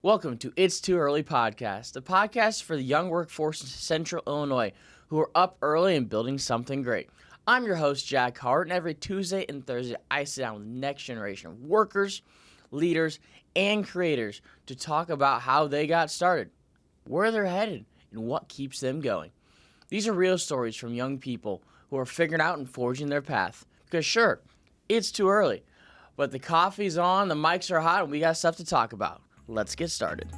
Welcome to It's Too Early Podcast, the podcast for the young workforce in Central Illinois who are up early and building something great. I'm your host, Jack Hart, and every Tuesday and Thursday, I sit down with the next generation of workers, leaders, and creators to talk about how they got started, where they're headed, and what keeps them going. These are real stories from young people who are figuring out and forging their path. Because sure, it's too early, but the coffee's on, the mics are hot, and we got stuff to talk about. Let's get started.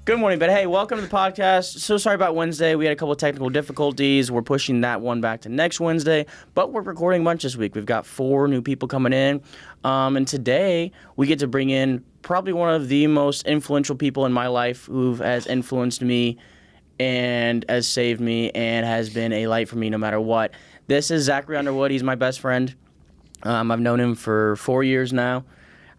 Good morning, but hey, welcome to the podcast. So sorry about Wednesday. We had a couple of technical difficulties. We're pushing that one back to next Wednesday, but we're recording a bunch this week. We've got 4 new people coming in, and today we get to bring in probably one of the most influential people in my life who has influenced me and has saved me and has been a light for me no matter what. This is Zachary Underwood. He's my best friend. I've known him for 4 years now.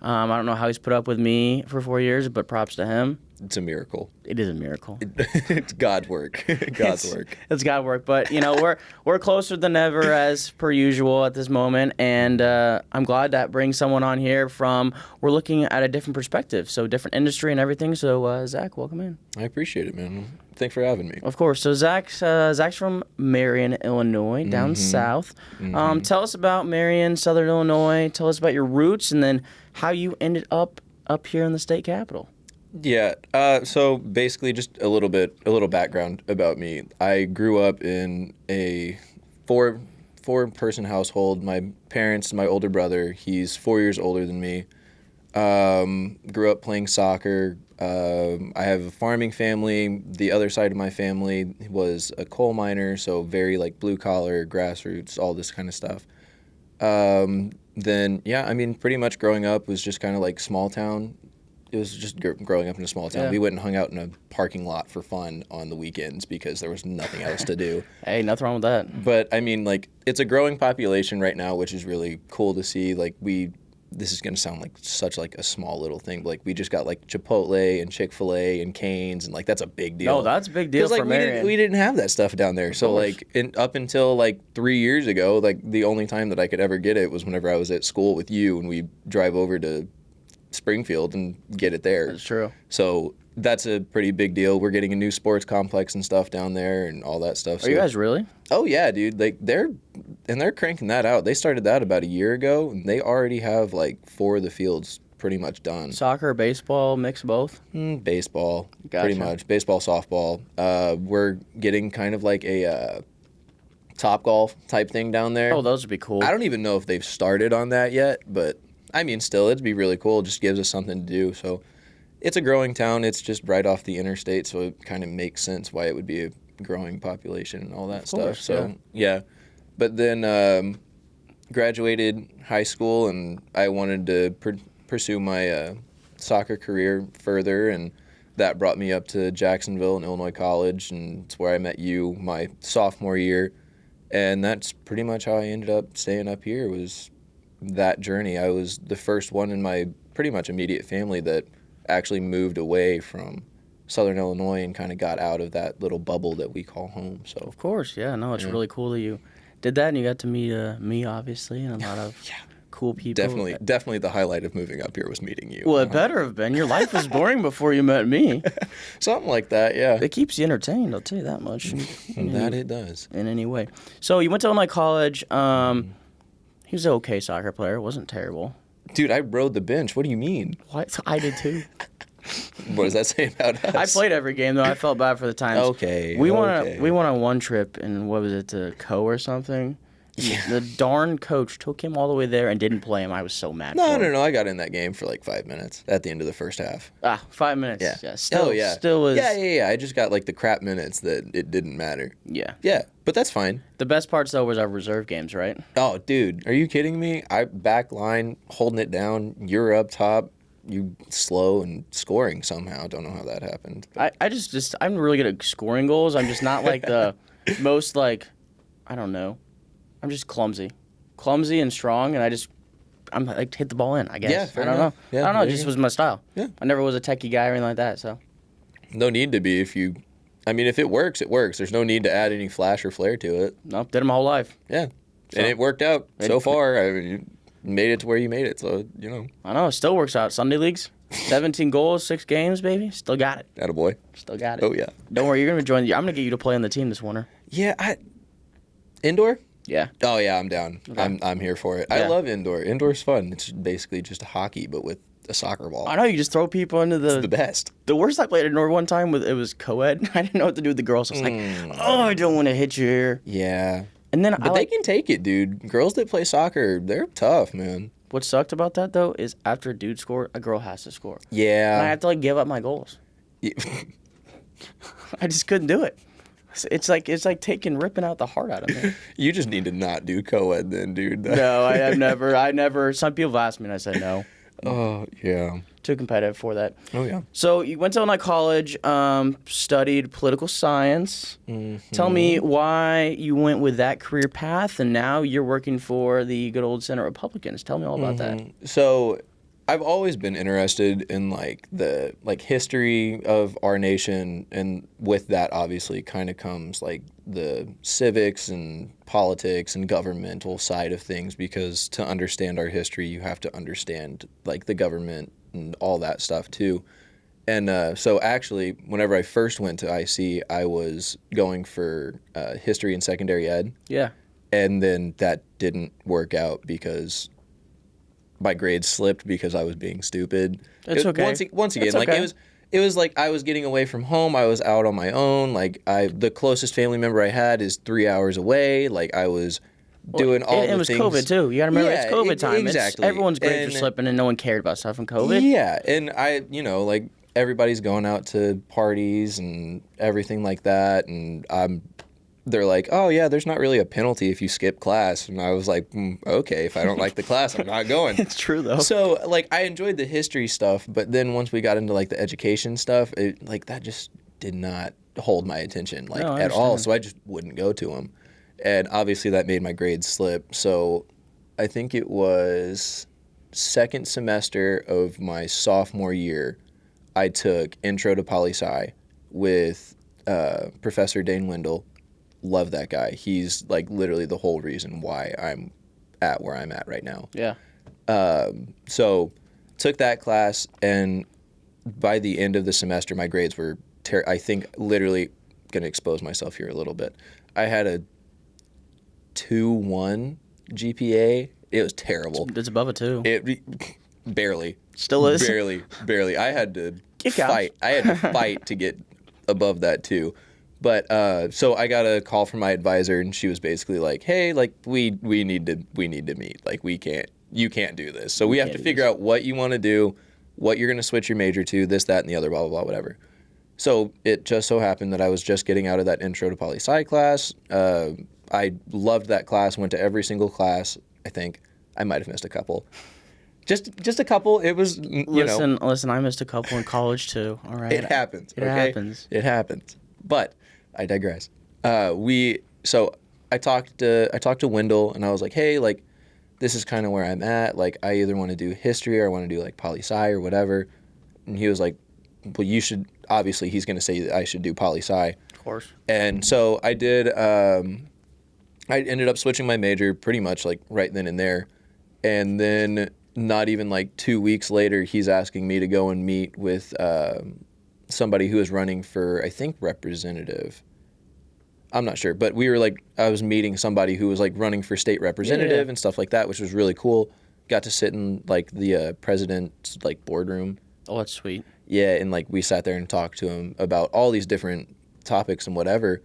I don't know how he's put up with me for 4 years, but props to him. It's a miracle. It is a miracle. It's God's work. God's work. It's God's work. But, you know, we're closer than ever as per usual at this moment. And I'm glad that brings someone on here we're looking at a different perspective. So different industry and everything. So, Zach, welcome in. I appreciate it, man. Thanks for having me. Of course. So Zach's from Marion, Illinois, down south. Tell us about Marion, Southern Illinois. Tell us about your roots and then how you ended up here in the state capitol. Yeah. So basically, just a little background about me. I grew up in a four-person household. My parents, my older brother, he's 4 years older than me. Grew up playing soccer. I have a farming family. The other side of my family was a coal miner, so very like blue collar, grassroots, all this kind of stuff. Then yeah, I mean, pretty much growing up was just kind of like small town. It was just growing up in a small town. Yeah. We went and hung out in a parking lot for fun on the weekends because there was nothing else to do. Hey, nothing wrong with that. But I mean, like, it's a growing population right now, which is really cool to see. Like, this is going to sound like such like a small little thing, but like we just got like Chipotle and Chick-fil-A and Cane's, and like that's a big deal. No, that's a big deal for Marion. We didn't have that stuff down there. So like up until like 3 years ago, like the only time that I could ever get it was whenever I was at school with you and we drive over to Springfield and get it there. That's true. So that's a pretty big deal. We're getting a new sports complex and stuff down there and all that stuff. Are you guys really? Oh yeah, dude. Like they're cranking that out. They started that about a year ago and they already have like 4 of the fields pretty much done. Soccer, baseball, mix both? Baseball. Gotcha. Pretty much. Baseball, softball. We're getting kind of like a Topgolf type thing down there. Oh, those would be cool. I don't even know if they've started on that yet, but I mean, still, it'd be really cool. It just gives us something to do. So it's a growing town. It's just right off the interstate, so it kind of makes sense why it would be a growing population and all that stuff. So, yeah. But then graduated high school, and I wanted to pursue my soccer career further, and that brought me up to Jacksonville and Illinois College, and it's where I met you my sophomore year. And that's pretty much how I ended up staying up here was that journey. I was the first one in my pretty much immediate family that actually moved away from Southern Illinois and kind of got out of that little bubble that we call home. So of course, yeah, no, it's really cool that you did that and you got to meet me, obviously, and a lot of cool people. Definitely the highlight of moving up here was meeting you. Well, it better have been. Your life was boring before you met me. Something like that, yeah. It keeps you entertained, I'll tell you that much. It does. In any way. So you went to Illinois College. He was an okay soccer player. It wasn't terrible. Dude, I rode the bench. What do you mean? What? I did too. What does that say about us? I played every game, though. I felt bad for the times. Okay. We went on one trip, and what was it, to Co or something? Yeah. The darn coach took him all the way there and didn't play him. I was so mad. No. I got in that game for like 5 minutes at the end of the first half. 5 minutes. Yeah. Still was. Yeah. I just got like the crap minutes that it didn't matter. Yeah. Yeah, but that's fine. The best parts, though, was our reserve games, right? Oh, dude, are you kidding me? I back line, holding it down. You're up top. You slow and scoring somehow. Don't know how that happened. I'm really good at scoring goals. I'm just not like the most like, I don't know. I'm just clumsy and strong, and I'm like hit the ball in, I guess. Yeah, fair I don't enough. know. Yeah, I don't know. It just was my style. Yeah. I never was a techie guy or anything like that. So. No need to be if you I mean, if it works, it works. There's no need to add any flash or flair to it. Nope, did it my whole life. Yeah. And it worked out so far. I mean, you made it to where you made it. So, you know. I know, it still works out. Sunday leagues, 17 goals, 6 games, baby. Still got it. Attaboy. Still got it. Oh, yeah. Don't worry, you're going to join. I'm going to get you to play on the team this winter. Yeah, indoor? Yeah. Oh, yeah, I'm down. Okay. I'm here for it. I love indoor. Indoor's fun. It's basically just hockey, but with a soccer ball. I know, you just throw people into the... It's the best. The worst I played indoor one time, it was co-ed. I didn't know what to do with the girls. I was like, oh, I don't want to hit you here. Yeah. And then But they can take it, dude. Girls that play soccer, they're tough, man. What sucked about that, though, is after a dude scored, a girl has to score. Yeah. And I have to, give up my goals. Yeah. I just couldn't do it. It's like ripping out the heart out of me. You just need to not do co-ed then, dude. No, I never. Some people have asked me and I said no. Oh, yeah. Too competitive for that. Oh, yeah. So you went to Illinois College, studied political science. Mm-hmm. Tell me why you went with that career path, and now you're working for the good old Senate Republicans. Tell me all about that. So I've always been interested in the history of our nation, and with that obviously kind of comes the civics and politics and governmental side of things, because to understand our history you have to understand the government and all that stuff too. And so actually whenever I first went to IC, I was going for history and secondary ed. Yeah. And then that didn't work out because my grades slipped because I was being stupid. It's okay. Once again, It's okay. it was like I was getting away from home. I was out on my own. The closest family member I had is 3 hours away. I was doing all the things. It was COVID too. You got to remember, it's COVID time. Exactly. Everyone's grades were slipping, and no one cared about stuff in COVID. Yeah, and everybody's going out to parties and everything like that, and they're like, oh yeah, there's not really a penalty if you skip class. And I was like, okay, if I don't like the class, I'm not going. It's true though. So I enjoyed the history stuff, but then once we got into the education stuff, that just did not hold my attention at all. So I just wouldn't go to them. And obviously that made my grades slip. So I think it was second semester of my sophomore year, I took Intro to Poli-Sci with Professor Dane Wendell. Love that guy. He's literally the whole reason why I'm at where I'm at right now. Yeah. So took that class, and by the end of the semester, my grades were, I think, literally going to expose myself here a little bit. I had a 2.1 GPA. It was terrible. It's above a 2. Barely. Still is? Barely. I had to Kick fight. out. I had to fight to get above that too. But so I got a call from my advisor, and she was basically like, "Hey, we need to meet. You can't do this. So we have to figure out what you want to do, what you're going to switch your major to, this, that, and the other, blah, blah, blah, whatever." So it just so happened that I was just getting out of that Intro to Poli-Sci class. I loved that class, went to every single class. I think I might have missed a couple. Just a couple. It was, Listen, I missed a couple in college too. All right. It happens. It happens. It happens. But I digress. So I talked to Wendell, and I was like, hey, this is kind of where I'm at. I either want to do history or I want to do poli-sci or whatever. And he was like, well, you should. Obviously, he's going to say that I should do poli-sci. Of course. And so I did. I ended up switching my major pretty much right then and there, and then not even 2 weeks later, he's asking me to go and meet with somebody who was running for, I think, representative. I'm not sure, but we were I was meeting somebody who was running for state representative and stuff like that, which was really cool. Got to sit in the president's boardroom. Oh, that's sweet. Yeah, and we sat there and talked to him about all these different topics and whatever.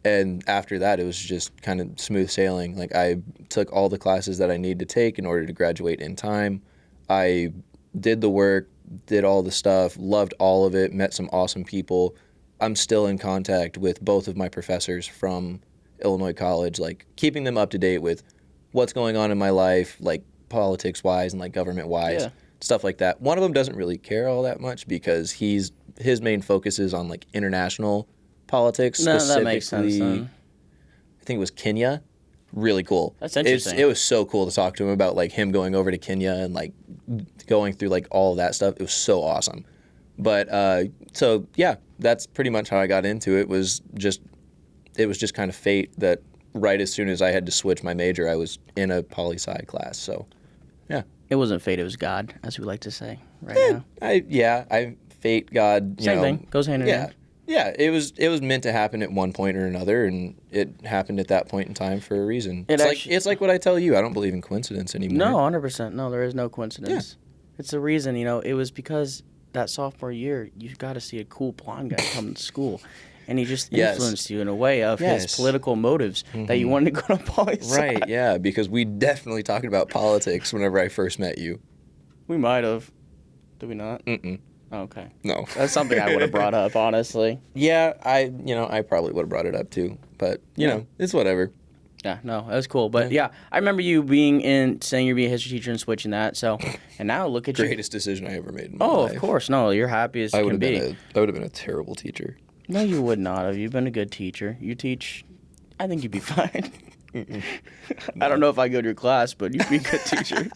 And after that, it was just kind of smooth sailing. I took all the classes that I needed to take in order to graduate in time. I did the work, did all the stuff, loved all of it, met some awesome people. I'm still in contact with both of my professors from Illinois College, keeping them up to date with what's going on in my life, politics-wise and government-wise, stuff like that. One of them doesn't really care all that much because his main focus is on international politics. No, specifically, that makes sense then. I think it was Kenya. Really cool. That's interesting. It was so cool to talk to him about him going over to Kenya and going through all of that stuff. It was so awesome. But so yeah, that's pretty much how I got into it. It was just kind of fate that right as soon as I had to switch my major, I was in a poli-sci class. So yeah, It wasn't fate, it was God, as we like to say right now. I fate God. Same thing. Goes hand in hand. Yeah, it was meant to happen at one point or another, and it happened at that point in time for a reason. It's like what I tell you. I don't believe in coincidence anymore. No, 100%. No, there is no coincidence. Yeah. It's a reason, it was because that sophomore year, you got to see a cool blonde guy come to school, and he just influenced you in a way of his political motives that you wanted to go to poli-sci. Right, yeah, because we definitely talked about politics whenever I first met you. We might have. Did we not? Mm-mm. Okay. No. That's something I would have brought up, honestly. Yeah, I probably would have brought it up too, but you know, it's whatever. Yeah, no, that was cool. But yeah, I remember you saying you'd be a history teacher and switching that. So, and now look at you. Greatest decision I ever made in my life. Of course. No, you're happy as can be. I would have been a terrible teacher. No, you would not have. You've been a good teacher. You teach, I think you'd be fine. I don't know if I go to your class, but you'd be a good teacher.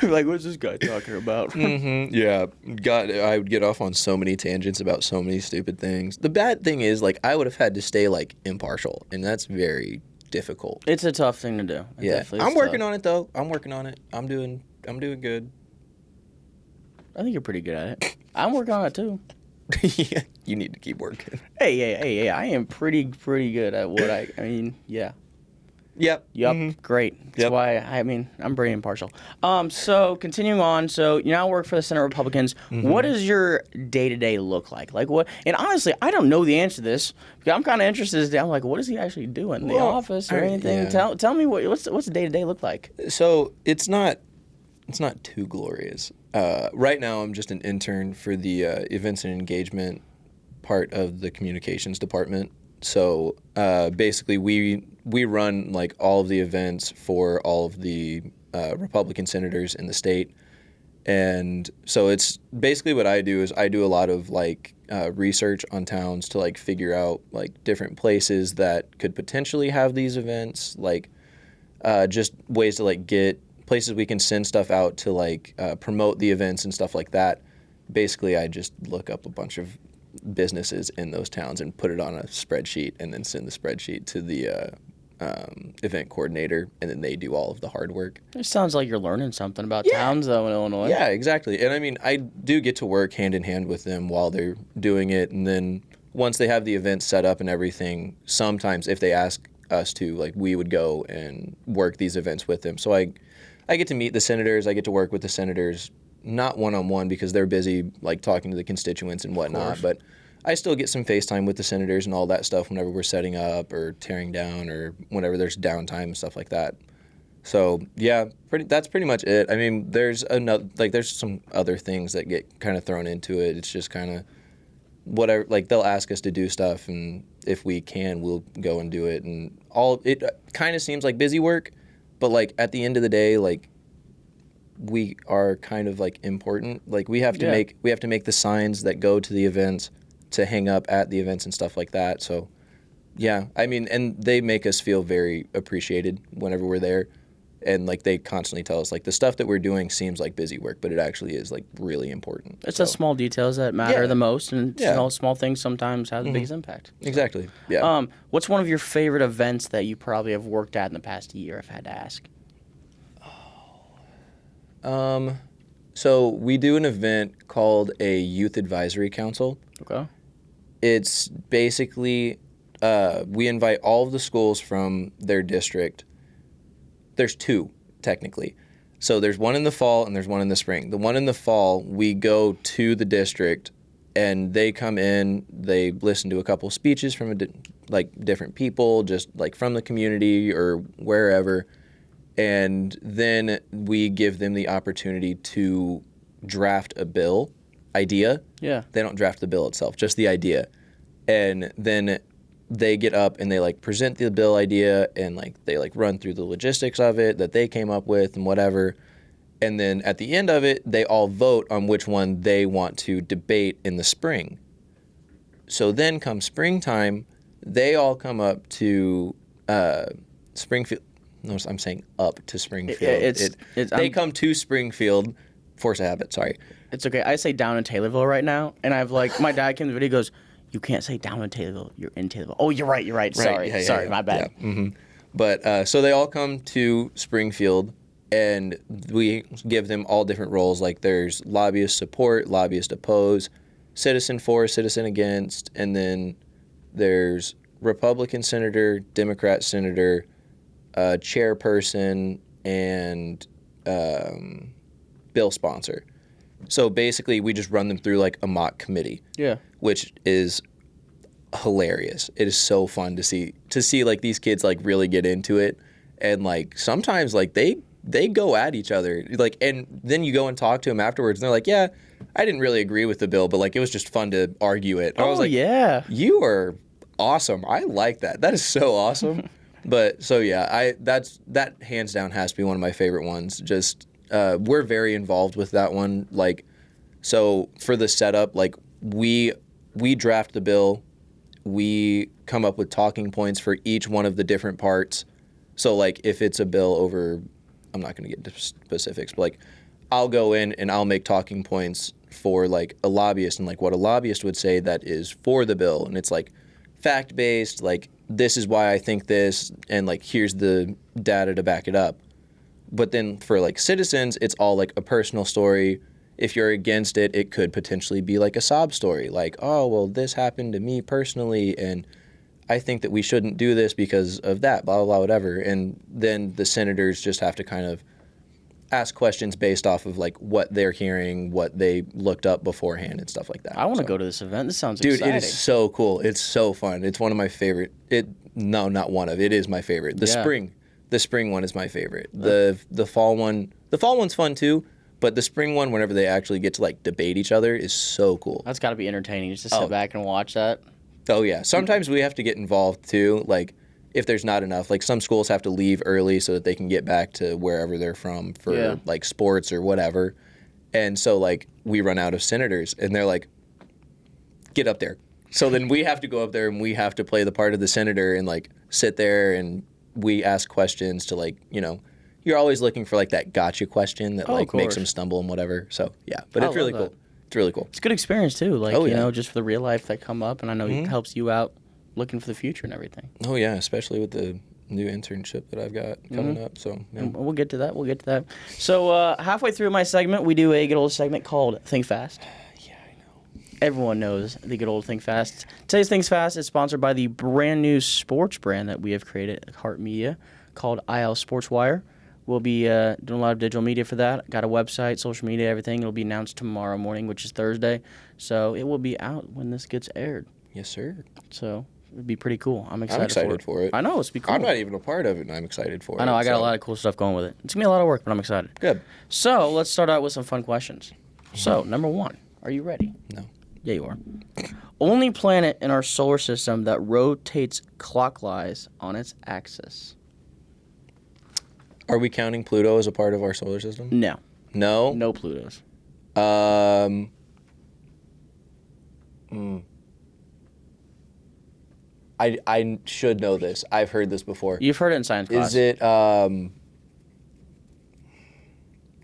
Like, what's this guy talking about? Mm-hmm. Yeah, God, I would get off on so many tangents about so many stupid things. The bad thing is, like, I would have had to stay, like, impartial, and that's very difficult. It's a tough thing to do. I'm working on it, though. I'm working on it. I'm doing good. I think you're pretty good at it. I'm working on it, too. Yeah, you need to keep working. Hey, I am pretty good at what I mean, yeah. Yep. Mm-hmm. Great. That's why, I'm very impartial. So, continuing on, so you now work for the Senate Republicans. Mm-hmm. What does your day-to-day look like? Like, what? And honestly, I don't know the answer to this, because I'm kind of interested. I'm like, what does he actually do in the office or anything? Yeah. Tell me, what's the day-to-day look like? So, it's not too glorious. Right now, I'm just an intern for the events and engagement part of the communications department. So basically, we run like all of the events for all of the Republican senators in the state, and so it's basically what I do is I do a lot of like research on towns to like figure out like different places that could potentially have these events, like just ways to like get places we can send stuff out to like promote the events and stuff like that. Basically, I just look up a bunch of businesses in those towns and put it on a spreadsheet and then send the spreadsheet to the event coordinator, and then they do all of the hard work. It sounds like you're learning something about towns, though, in Illinois. Yeah, exactly. And I mean, I do get to work hand in hand with them while they're doing it, and then once they have the event set up and everything, sometimes if they ask us to, like, we would go and work these events with them. So I get to meet the senators, I get to work with the senators, not one-on-one because they're busy like talking to the constituents and whatnot, but I still get some FaceTime with the senators and all that stuff whenever we're setting up or tearing down or whenever there's downtime and stuff like that. So yeah, that's pretty much it. I mean, there's some other things that get kind of thrown into it. It's just kind of whatever, like they'll ask us to do stuff, and if we can, we'll go and do it. And it kind of seems like busy work, but like at the end of the day, like we are kind of like important. Like we have to make the signs that go to the events to hang up at the events and stuff like that. So yeah, I mean, and they make us feel very appreciated whenever we're there. And like they constantly tell us like the stuff that we're doing seems like busy work, but it actually is like really important. It's the small details that matter the most, and small things sometimes have the biggest impact. Exactly. Yeah. What's one of your favorite events that you probably have worked at in the past year, if I had to ask? So we do an event called a Youth Advisory Council. Okay. It's basically we invite all of the schools from their district. There's two, technically. So there's one in the fall and there's one in the spring. The one in the fall, we go to the district and they come in, they listen to a couple speeches from different people, just like from the community or wherever. And then we give them the opportunity to draft a bill idea. Yeah. They don't draft the bill itself, just the idea. And then they get up and they like present the bill idea and like they like run through the logistics of it that they came up with and whatever. And then at the end of it, they all vote on which one they want to debate in the spring. So then come springtime, they all come up to Springfield. No, I'm saying up to Springfield. They come to Springfield Force a habit. Sorry. It's okay. I say down in Taylorville right now, and I've like my dad came to the video. He goes, "You can't say down in Taylorville. You're in Taylorville." Oh, you're right. You're right. Sorry. Yeah, Sorry. yeah. My bad. Yeah. Mm-hmm. But so they all come to Springfield, and we give them all different roles. Like there's lobbyist support, lobbyist oppose, citizen for, citizen against, and then there's Republican senator, Democrat senator, chairperson, and bill sponsor. So basically, we just run them through like a mock committee. Yeah. Which is hilarious. It is so fun to see like these kids like really get into it, and like sometimes like they go at each other, like, and then you go and talk to them afterwards, and they're like, yeah, I didn't really agree with the bill, but like it was just fun to argue it. I was like, yeah, you are awesome. I like that. That is so awesome. But so yeah, that hands down has to be one of my favorite ones. Just we're very involved with that one. Like, so for the setup, like we draft the bill, we come up with talking points for each one of the different parts. So like if it's a bill over, I'm not going to get into specifics, but like I'll go in and I'll make talking points for like a lobbyist and like what a lobbyist would say that is for the bill, and it's like fact-based, like this is why I think this, and like here's the data to back it up. But then for like citizens, it's all like a personal story. If you're against it, it could potentially be like a sob story, like, oh, well, this happened to me personally, and I think that we shouldn't do this because of that, blah, blah, blah, whatever. And then the senators just have to kind of ask questions based off of like what they're hearing, what they looked up beforehand, and stuff like that. I want to go to this event. This sounds Dude, exciting. it is so cool. It's so fun. It's one of my favorite. No, not one of. It is my favorite. The spring one is my favorite. The fall one's fun too. But the spring one, whenever they actually get to like debate each other, is so cool. That's got to be entertaining just to sit back and watch that. Oh yeah. Sometimes we have to get involved too. Like if there's not enough, like some schools have to leave early so that they can get back to wherever they're from for like sports or whatever. And so like we run out of senators, and they're like, get up there. So then we have to go up there and we have to play the part of the senator and like sit there, and we ask questions to like, you know, you're always looking for like that gotcha question that like makes them stumble and whatever. So yeah, but it's really cool. It's really cool. It's a good experience too. Like, you know, just for the real life that come up, and I know it helps you out looking for the future and everything. Oh yeah, especially with the new internship that I've got coming up. So yeah. We'll get to that. So halfway through my segment, we do a good old segment called Think Fast. Yeah, I know. Everyone knows the good old Think Fast. Today's Think Fast is sponsored by the brand new sports brand that we have created at Heart Media called IL Sports Wire. We'll be doing a lot of digital media for that. Got a website, social media, everything. It'll be announced tomorrow morning, which is Thursday. So it will be out when this gets aired. Yes, sir. So it'd be pretty cool. I'm excited for it. I know, it's be cool. I'm not even a part of it, and I'm excited for it. I know, I got a lot of cool stuff going with it. It's going to be a lot of work, but I'm excited. Good. So let's start out with some fun questions. So, number one, are you ready? No. Yeah, you are. Only planet in our solar system that rotates clockwise on its axis. Are we counting Pluto as a part of our solar system? No. No? No Plutos. I should know this. I've heard this before. You've heard it in science class. Is it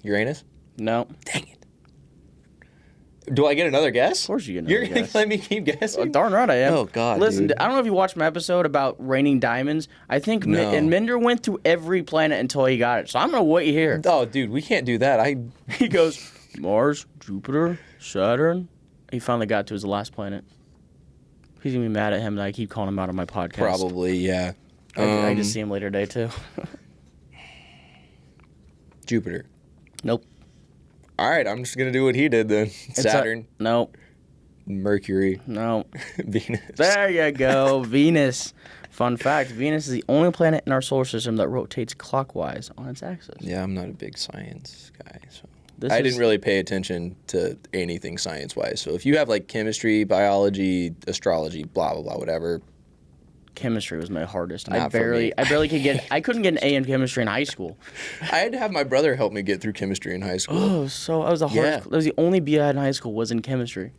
Uranus? No. Dang it. Do I get another guess? Of course you get another You're guess. going to let me keep guessing? Well, darn right I am. Oh, God, Listen, dude. I don't know if you watched my episode about raining diamonds. I think No. and Minder went through every planet until he got it. So I'm going to wait here. Oh, dude, we can't do that. He goes, Mars, Jupiter, Saturn. He finally got to his last planet. He's going to be mad at him that I keep calling him out on my podcast. Probably, yeah. I just see him later today, too. Jupiter. Nope. All right, I'm just going to do what he did then. Saturn. Nope. Mercury. No. Venus. There you go. Venus. Fun fact, Venus is the only planet in our solar system that rotates clockwise on its axis. Yeah, I'm not a big science guy, so I didn't really pay attention to anything science-wise. So if you have like chemistry, biology, astrology, blah blah blah, whatever. Chemistry was my hardest. Not for me. I couldn't get an A in chemistry in high school. I had to have my brother help me get through chemistry in high school. Oh, so I was the hardest. That was the only B I had in high school was in chemistry.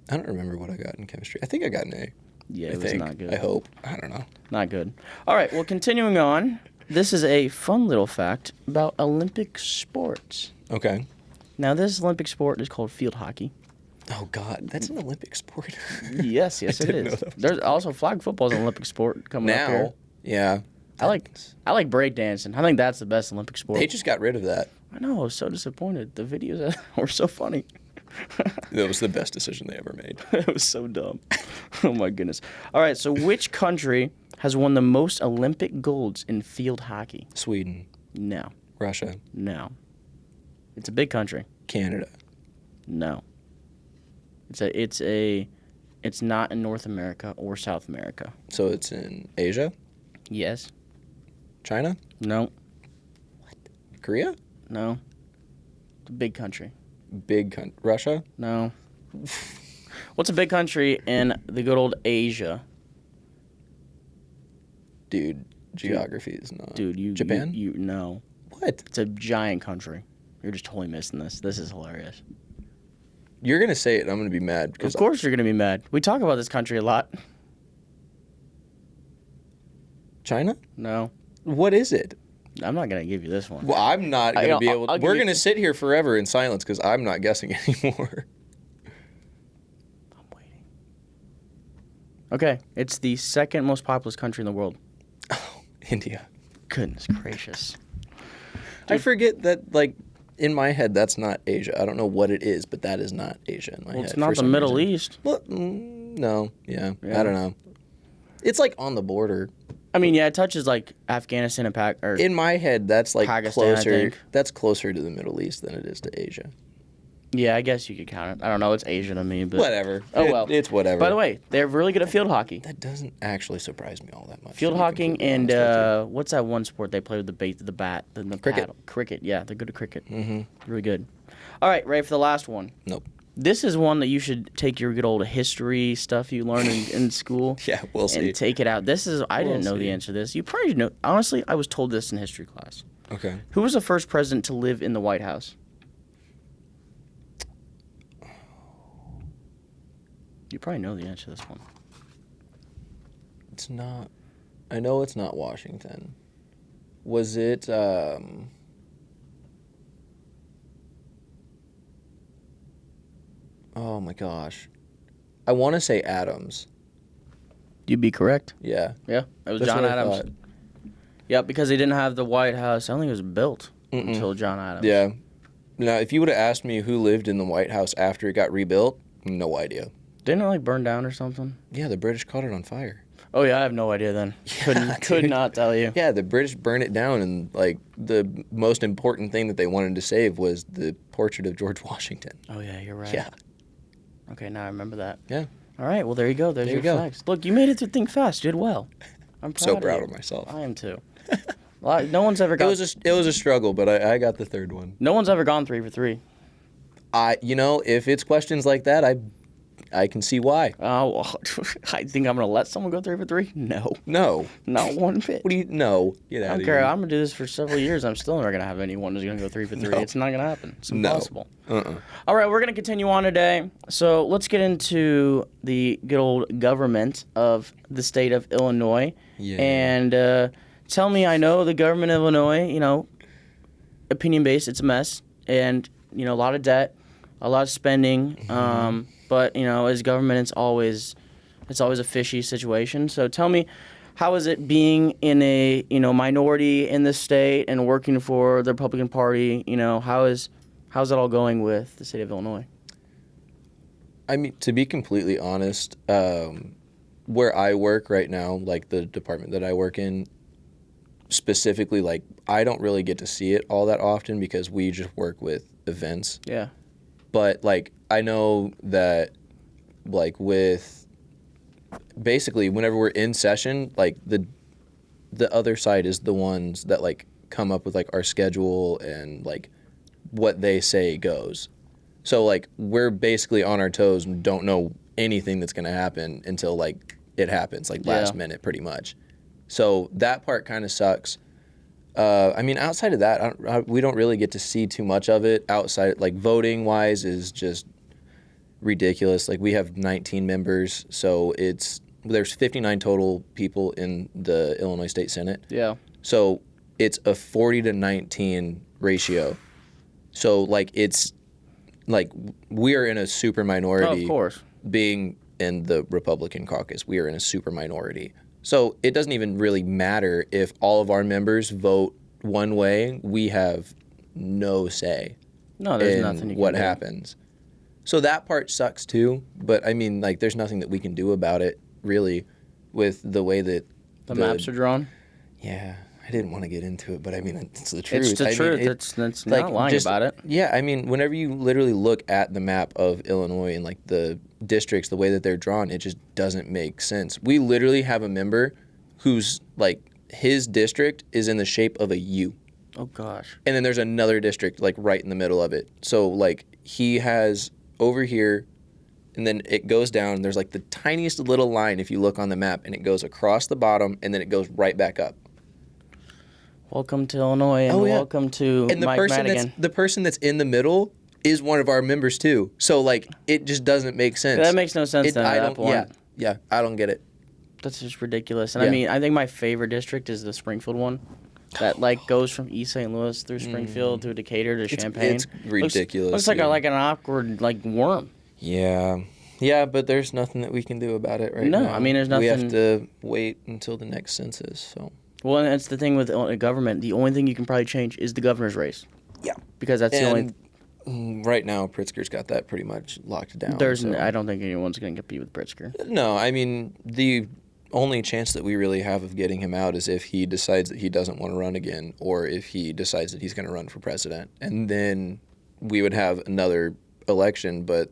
I don't remember what I got in chemistry. I think I got an A. Yeah, it was not good. I hope. I don't know. Not good. All right, well, continuing on. This is a fun little fact about Olympic sports. Okay. Now, this Olympic sport is called field hockey. Oh, God. That's an Olympic sport. Yes, it didn't know is. that was There's also flag football is an Olympic sport coming up here. Now, yeah. I like breakdancing. I think that's the best Olympic sport. They just got rid of that. I know. I was so disappointed. The videos were so funny. That was the best decision they ever made. It was so dumb. Oh, my goodness. All right, so which country has won the most Olympic golds in field hockey? Sweden. No. Russia. No. It's a big country. Canada. No. It's not in North America or South America. So it's in Asia? Yes. China? No. Korea? No. It's a big country. Russia? No. What's a big country in the good old Asia? Dude, geography is not. Dude, Japan? You no. What? It's a giant country. You're just totally missing this. This is hilarious. You're going to say it and I'm going to be mad. Because Of course you're going to be mad. We talk about this country a lot. China? No. What is it? I'm not going to give you this one. Well, I'm not going to be able to. I'll give We're you- going to sit here forever in silence because I'm not guessing anymore. I'm waiting. Okay. It's the second most populous country in the world. Oh, India. Goodness gracious. I forget that, like, in my head, that's not Asia. I don't know what it is, but that is not Asia in my head. Well, it's not for the some Middle reason. East. Well, no. Yeah. Yeah. I don't know. It's, like, on the border. I mean, yeah, it touches like Afghanistan and Pakistan. In my head, that's, like, Pakistan, I closer. think. That's closer to the Middle East than it is to Asia. Yeah, I guess you could count it. I don't know. It's Asia to me, but Whatever. Oh, well. It's whatever. By the way, they're really good at field hockey. That doesn't actually surprise me all that much. Field to be hockey completely and honest with what's that one sport they play with the bat, the Cricket. paddle? Cricket. Yeah, they're good at cricket. you. Mm-hmm. Really good. All right, ready for the last one? Nope. This is one that you should take your good old history stuff you learned in school Yeah, we'll see. and take it out. This is I didn't know We'll the see. answer to this. You probably know. Honestly, I was told this in history class. Okay. Who was the first president to live in the White House? You probably know the answer to this one. It's not. I know it's not Washington. Was it? Oh my gosh. I want to say Adams. You'd be correct. Yeah. Yeah, it was That's John what I Adams. thought. Yep, because they didn't have the White House. I don't think it was built Mm-mm. until John Adams. Yeah. Now, if you would have asked me who lived in the White House after it got rebuilt, no idea. Didn't it like burn down or something? Yeah, the British caught it on fire. Oh yeah, I have no idea then. Could dude. not tell you. Yeah, the British burned it down, and like the most important thing that they wanted to save was the portrait of George Washington. Oh yeah, you're right. Yeah. Okay, now I remember that. Yeah. All right, well there you go. There's There your you go. facts. Look, you made it through Think Fast. You did well. I'm proud So of proud you. of myself. I am too. No one's ever It got. was a struggle, but I got the third one. No one's ever gone 3 for 3. If it's questions like that, I can see why. Oh, I think I'm gonna let someone go 3 for 3. No, No. not one bit. What do you? No. Get I out don't of care. here. I'm gonna do this for several years. I'm still never gonna have anyone who's gonna go 3 for 3. No. It's not gonna happen. It's No. impossible. Uh-uh. All right, we're gonna continue on today. So let's get into the good old government of the state of Illinois. Yeah. And tell me, I know the government of Illinois. Opinion based, it's a mess, and a lot of debt, a lot of spending. But as government, it's always a fishy situation. So tell me, how is it being in a minority in this state and working for the Republican Party? How's it all going with the state of Illinois? I mean, to be completely honest, where I work right now, like the department that I work in, specifically, like I don't really get to see it all that often because we just work with events. Yeah. But like I know that like with basically whenever we're in session, like the other side is the ones that like come up with like our schedule and like what they say goes. So like we're basically on our toes and don't know anything that's going to happen until like it happens, like last minute pretty much. So that part kind of sucks. I mean, outside of that, we don't really get to see too much of it. Outside, like voting wise, is just ridiculous. Like we have 19 members, so there's 59 total people in the Illinois State Senate. Yeah. So it's a 40 to 19 ratio. So, like, it's, like, we are in a super minority. Oh, of course. Being in the Republican caucus, we are in a super minority. So it doesn't even really matter if all of our members vote one way. We have no say No, there's in nothing you can what do. happens. So that part sucks too. But I mean, like, there's nothing that we can do about it, really, with the way that The maps are drawn. Yeah, I didn't want to get into it, but I mean, it's the truth. It's the truth. That's not lying about it. Yeah, I mean, whenever you literally look at the map of Illinois and, like, the districts, the way that they're drawn, it just doesn't make sense. We literally have a member who's, like, his district is in the shape of a U. Oh, gosh. And then there's another district, like, right in the middle of it. So, like, he has over here, and then it goes down. There's, like, the tiniest little line if you look on the map, and it goes across the bottom, and then it goes right back up. Welcome to Illinois, and welcome to and Mike Madigan. The person that's in the middle is one of our members too. So, like, it just doesn't make sense. That makes no sense then at that point. Yeah, I don't get it. That's just ridiculous. And I mean, I think my favorite district is the Springfield one. That, like, goes from East St. Louis through Springfield through Decatur to Champaign. It's ridiculous. Looks like an awkward, like, worm. Yeah. Yeah, but there's nothing that we can do about it right now. No, I mean, there's nothing. We have to wait until the next census, so. Well, and that's the thing with government. The only thing you can probably change is the governor's race. Yeah. Because that's the only... Right now, Pritzker's got that pretty much locked down. I don't think anyone's going to compete with Pritzker. No, I mean, the only chance that we really have of getting him out is if he decides that he doesn't want to run again, or if he decides that he's going to run for president. And then we would have another election, but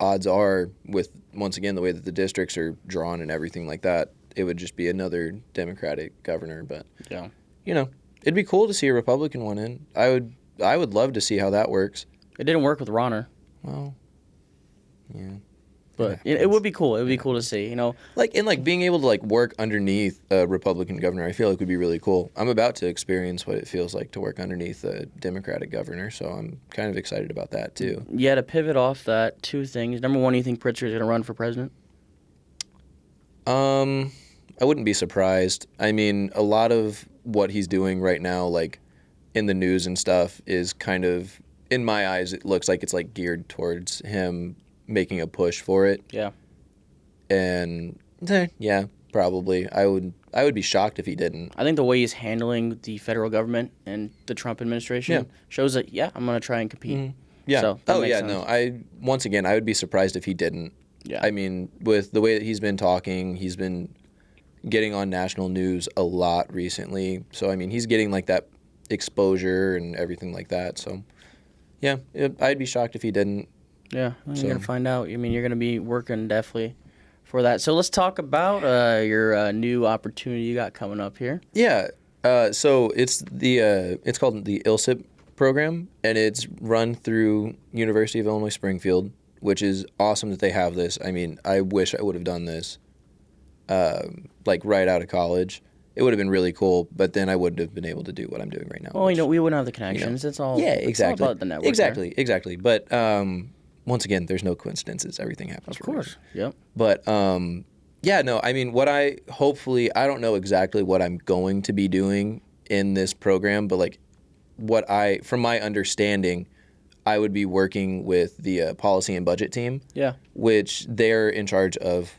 odds are, with, once again, the way that the districts are drawn and everything like that, it would just be another Democratic governor. But, yeah, it'd be cool to see a Republican one in. I would love to see how that works. It didn't work with Ronner. Well, yeah. But it would be cool. It would be cool to see, Like being able to, like, work underneath a Republican governor, I feel like would be really cool. I'm about to experience what it feels like to work underneath a Democratic governor, so I'm kind of excited about that too. Yeah, to pivot off that, two things. Number one, do you think Pritzker is going to run for president? I wouldn't be surprised. I mean, a lot of what he's doing right now, like, in the news and stuff, is kind of, in my eyes, it looks like it's, like, geared towards him making a push for it. Yeah. And yeah, probably. I would be shocked if he didn't. I think the way he's handling the federal government and the Trump administration shows that, I'm going to try and compete. Mm-hmm. Yeah. So, once again, I would be surprised if he didn't. Yeah. I mean, with the way that he's been talking, he's been getting on national news a lot recently. So, I mean, he's getting, like, that exposure and everything like that. So, yeah, I'd be shocked if he didn't. Yeah, you're going to find out. I mean, you're going to be working definitely for that. So let's talk about your new opportunity you got coming up here. Yeah, so it's it's called the ILSIP program, and it's run through University of Illinois Springfield, which is awesome that they have this. I mean, I wish I would have done this, like, right out of college. It would have been really cool, but then I wouldn't have been able to do what I'm doing right now. Well, we wouldn't have the connections. It's all exactly. It's all about the network. Exactly. But once again, there's no coincidences. Everything happens. Of course. Yep. But yeah, no. I mean, I don't know exactly what I'm going to be doing in this program, but, like, from my understanding, I would be working with the policy and budget team. Yeah. Which they're in charge of,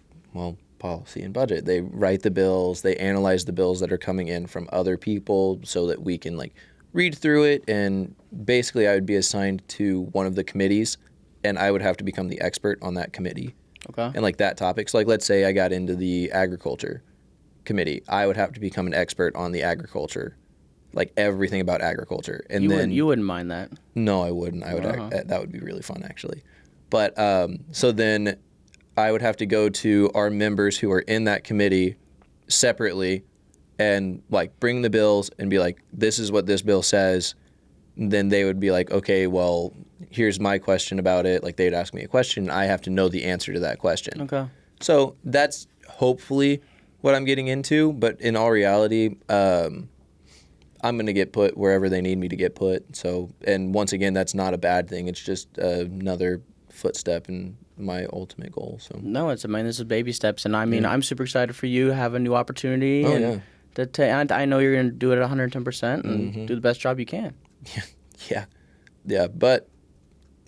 policy and budget. They write the bills, they analyze the bills that are coming in from other people so that we can, like, read through it, and basically I would be assigned to one of the committees, and I would have to become the expert on that committee. Okay. And, like, that topic. So, like, let's say I got into the agriculture committee. I would have to become an expert on the agriculture, like, everything about agriculture. And you wouldn't mind that? No, I wouldn't. That would be really fun, actually. But so then I would have to go to our members who are in that committee separately and, like, bring the bills and be like, this is what this bill says. And then they would be like, okay, well, here's my question about it. Like, they'd ask me a question. I have to know the answer to that question. Okay. So that's hopefully what I'm getting into. But in all reality, I'm going to get put wherever they need me to get put. So, and once again, that's not a bad thing. It's just another footstep in my ultimate goal. So no, this is baby steps, and I mean, I'm super excited for you to have a new opportunity. And I know you're going to do it at 110% and do the best job you can. Yeah. Yeah, but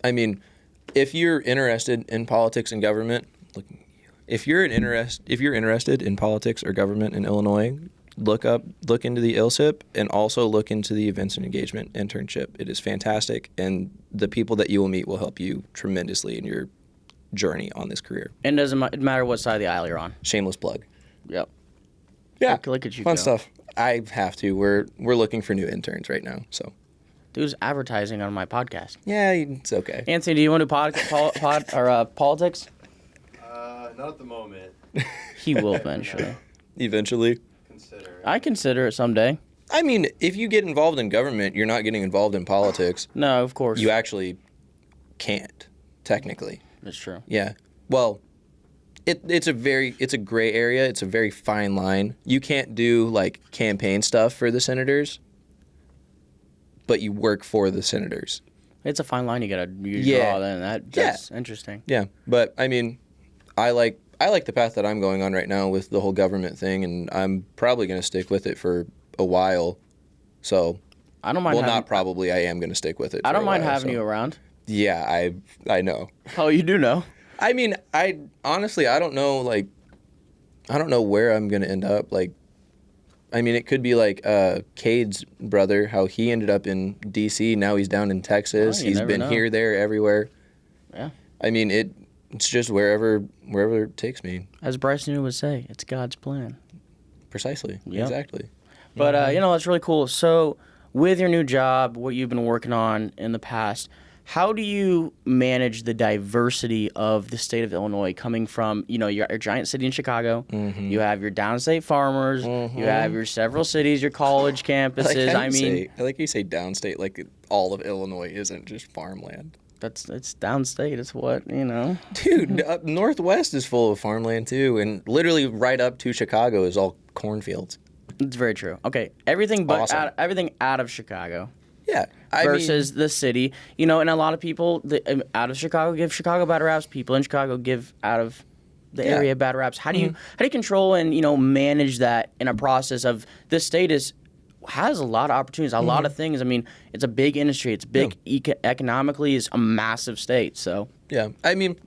I mean, if you're interested in politics and government, if you're interested in politics or government in Illinois, look into the ILSIP and also look into the Events and Engagement internship. It is fantastic, and the people that you will meet will help you tremendously in your journey on this career. And it doesn't matter what side of the aisle you're on. Shameless plug. Yep. Yeah, Look at you fun go. stuff. I have to. We're looking for new interns right now, so. Dude's advertising on my podcast. Yeah, it's okay. Anthony, do you want to do politics? Not at the moment. He will eventually. Eventually. I consider it someday. I mean, if you get involved in government, you're not getting involved in politics. No, of course. You actually can't, technically. That's true. Yeah. Well, it's a gray area. It's a very fine line. You can't do like campaign stuff for the senators, but you work for the senators. It's a fine line you gotta Yeah. draw. Then that's interesting. Yeah, but I mean, I like the path that I'm going on right now with the whole government thing, and I'm probably going to stick with it for a while. So, I don't mind. Well, not probably. I am going to stick with it. I don't mind having so. you around. Yeah, I know. Oh, you do know. I mean, I honestly I don't know. Like, I don't know where I'm going to end up. Like, I mean, it could be like Cade's brother, how he ended up in D.C. Now he's down in Texas. You He's never been know. here, there, everywhere. Yeah. I mean, it's just wherever it takes me. As Bryce New would say, it's God's plan. Precisely. Yep. Exactly. But that's really cool. So, with your new job, what you've been working on in the past, how do you manage the diversity of the state of Illinois coming from, your giant city in Chicago, you have your downstate farmers, you have your several cities, your college campuses. I like you say downstate, like all of Illinois isn't just farmland. It's downstate. It's what, Dude, up Northwest is full of farmland too, and literally right up to Chicago is all cornfields. It's very true. Okay, everything but Awesome. everything out of Chicago. Yeah. Versus the city, and a lot of people out of Chicago give Chicago bad raps. People in Chicago give out of the area bad raps. How do you control and manage that in a process of this state has a lot of opportunities, a lot of things. I mean, it's a big industry. It's big economically. Is a massive state. So Yeah, I mean,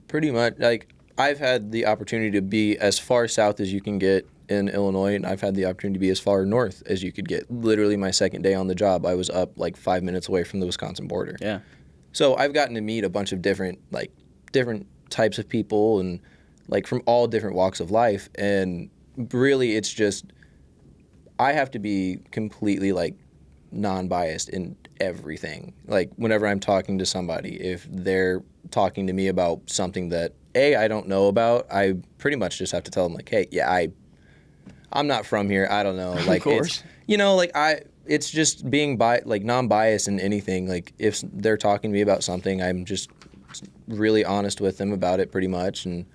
pretty much. Like, I've had the opportunity to be as far south as you can get in Illinois, and I've had the opportunity to be as far north as you could get. Literally, my second day on the job, I was up like 5 minutes away from the Wisconsin border. yeah, So I've gotten to meet a bunch of different types of people, and like from all different walks of life. And really, it's just I have to be completely like non-biased in everything. Like, whenever I'm talking to somebody, if they're talking to me about something that I don't know about, I pretty much just have to tell them like, hey, yeah, I'm not from here. I don't know. Like, of course. It's just being non-biased in anything. Like, if they're talking to me about something, I'm just really honest with them about it pretty much. And